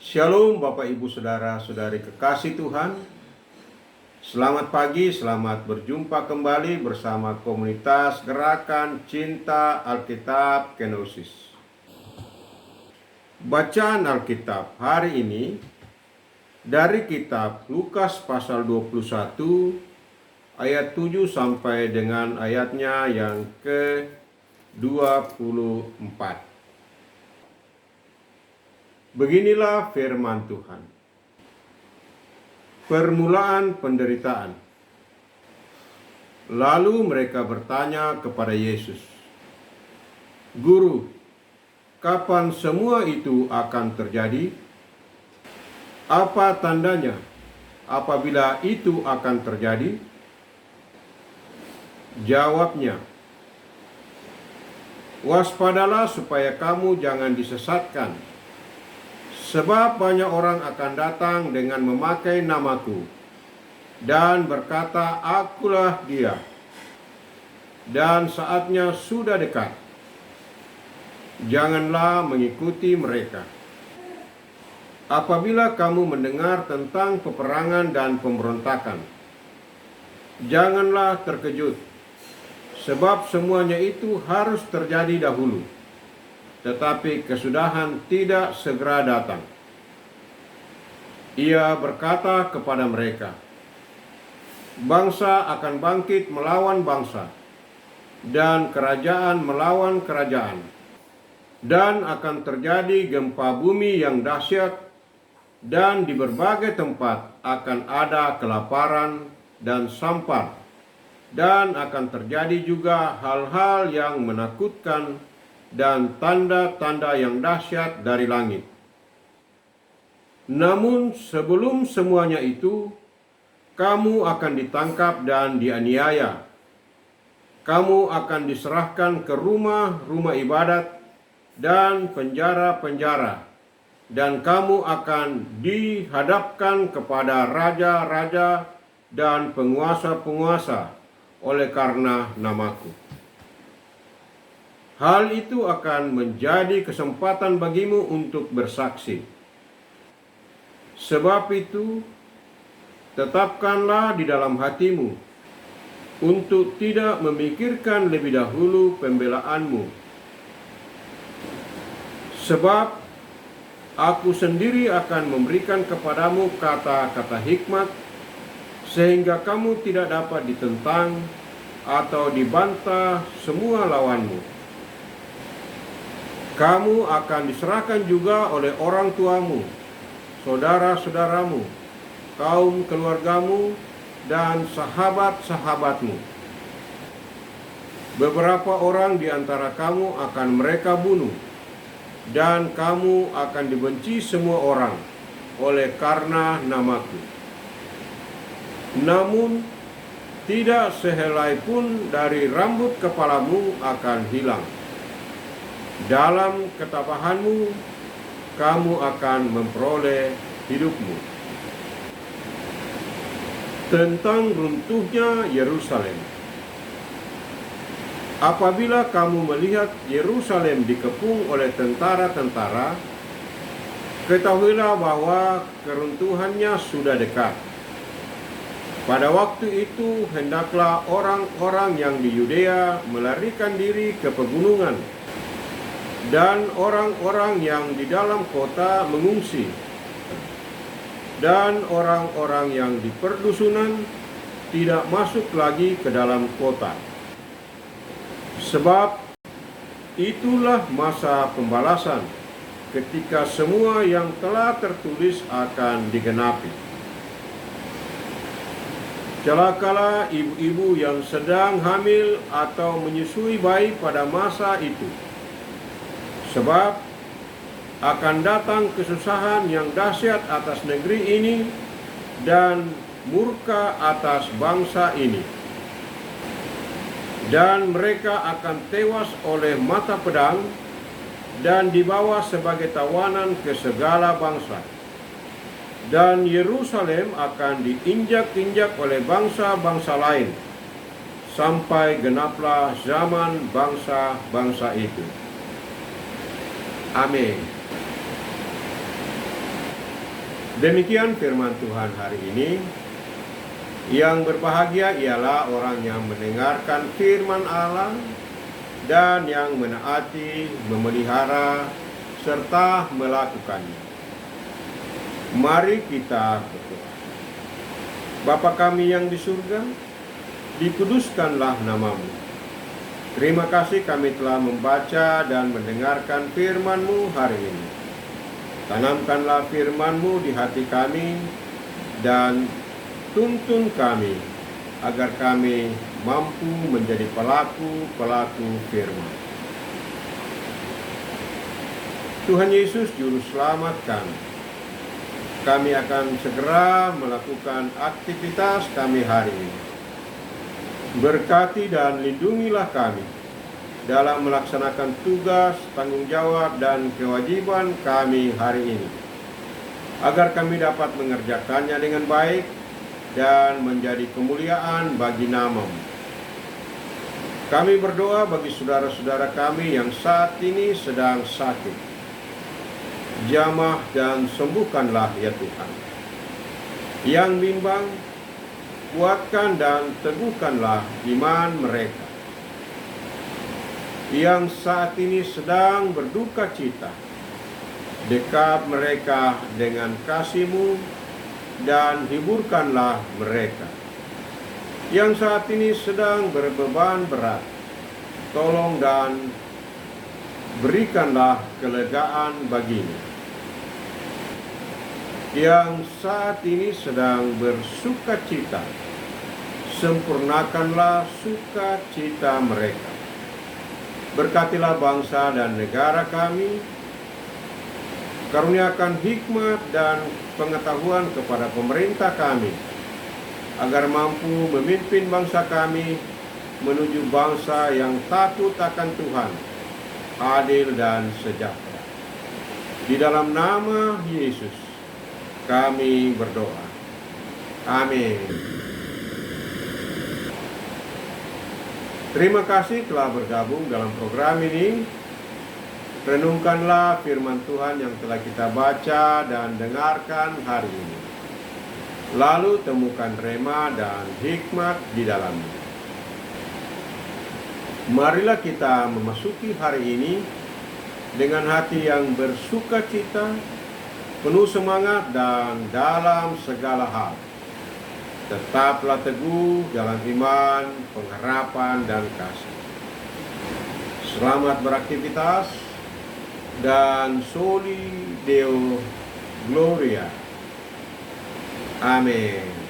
Shalom Bapak Ibu Saudara-saudari kekasih Tuhan. Selamat pagi, selamat berjumpa kembali bersama komunitas Gerakan Cinta Alkitab Kenosis. Bacaan Alkitab hari ini dari kitab Lukas pasal 21 ayat 7 sampai dengan ayatnya yang ke-24. Beginilah firman Tuhan. Permulaan penderitaan. Lalu mereka bertanya kepada Yesus, "Guru, kapan semua itu akan terjadi? Apa tandanya apabila itu akan terjadi?" Jawabnya, "Waspadalah supaya kamu jangan disesatkan. Sebab banyak orang akan datang dengan memakai namaku dan berkata, 'Akulah dia,' dan saatnya sudah dekat. Janganlah mengikuti mereka. Apabila kamu mendengar tentang peperangan dan pemberontakan, janganlah terkejut, sebab semuanya itu harus terjadi dahulu. Tetapi kesudahan tidak segera datang." Ia berkata kepada mereka, "Bangsa akan bangkit melawan bangsa, dan kerajaan melawan kerajaan, dan akan terjadi gempa bumi yang dahsyat, dan di berbagai tempat akan ada kelaparan dan sampar, dan akan terjadi juga hal-hal yang menakutkan dan tanda-tanda yang dahsyat dari langit. Namun sebelum semuanya itu, kamu akan ditangkap dan dianiaya. Kamu akan diserahkan ke rumah-rumah ibadat dan penjara-penjara, dan kamu akan dihadapkan kepada raja-raja dan penguasa-penguasa oleh karena namaku. Hal itu akan menjadi kesempatan bagimu untuk bersaksi. Sebab itu, tetapkanlah di dalam hatimu untuk tidak memikirkan lebih dahulu pembelaanmu. Sebab aku sendiri akan memberikan kepadamu kata-kata hikmat, sehingga kamu tidak dapat ditentang atau dibantah semua lawanmu. Kamu akan diserahkan juga oleh orang tuamu, saudara-saudaramu, kaum keluargamu, dan sahabat-sahabatmu. Beberapa orang di antara kamu akan mereka bunuh, dan kamu akan dibenci semua orang oleh karena namaku. Namun, tidak sehelai pun dari rambut kepalamu akan hilang. Dalam ketabahanmu, kamu akan memperoleh hidupmu." Tentang runtuhnya Yerusalem. Apabila kamu melihat Yerusalem dikepung oleh tentara-tentara, ketahuilah bahwa keruntuhannya sudah dekat. Pada waktu itu hendaklah orang-orang yang di Yudea melarikan diri ke pegunungan, dan orang-orang yang di dalam kota mengungsi, dan orang-orang yang di perdusunan tidak masuk lagi ke dalam kota. Sebab itulah masa pembalasan ketika semua yang telah tertulis akan digenapi. Celakalah ibu-ibu yang sedang hamil atau menyusui bayi pada masa itu. Sebab akan datang kesusahan yang dahsyat atas negeri ini dan murka atas bangsa ini. Dan mereka akan tewas oleh mata pedang dan dibawa sebagai tawanan ke segala bangsa. Dan Yerusalem akan diinjak-injak oleh bangsa-bangsa lain, sampai genaplah zaman bangsa-bangsa itu. Amin. Demikian firman Tuhan hari ini. Yang berbahagia ialah orang yang mendengarkan firman Allah dan yang menaati, memelihara, serta melakukannya. Mari kita berdoa. Bapa kami yang di surga, dikuduskanlah namamu. Terima kasih kami telah membaca dan mendengarkan firman-Mu hari ini. Tanamkanlah firman-Mu di hati kami dan tuntun kami agar kami mampu menjadi pelaku-pelaku firman. Tuhan Yesus Juru Selamat kami. Kami akan segera melakukan aktivitas kami hari ini. Berkati dan lindungilah kami dalam melaksanakan tugas, tanggung jawab, dan kewajiban kami hari ini, agar kami dapat mengerjakannya dengan baik dan menjadi kemuliaan bagi nama-Mu. Kami berdoa bagi saudara-saudara kami yang saat ini sedang sakit. Jamah dan sembuhkanlah ya Tuhan. Yang bimbang, kuatkan dan teguhkanlah iman mereka. Yang saat ini sedang berduka cita, dekat mereka dengan kasih-Mu dan hiburkanlah mereka. Yang saat ini sedang berbeban berat, tolong dan berikanlah kelegaan baginya. Yang saat ini sedang bersuka cita, sempurnakanlah sukacita mereka. Berkatilah bangsa dan negara kami, karuniakan hikmat dan pengetahuan kepada pemerintah kami, agar mampu memimpin bangsa kami menuju bangsa yang takut akan Tuhan, adil dan sejahtera. Di dalam nama Yesus kami berdoa. Amin. Terima kasih telah bergabung dalam program ini. Renungkanlah firman Tuhan yang telah kita baca dan dengarkan hari ini. Lalu temukan rema dan hikmat di dalamnya. Marilah kita memasuki hari ini dengan hati yang bersuka cita, penuh semangat dan dalam segala hal. Tetaplah teguh dalam iman, pengharapan, dan kasih. Selamat beraktivitas dan Soli Deo Gloria. Amin.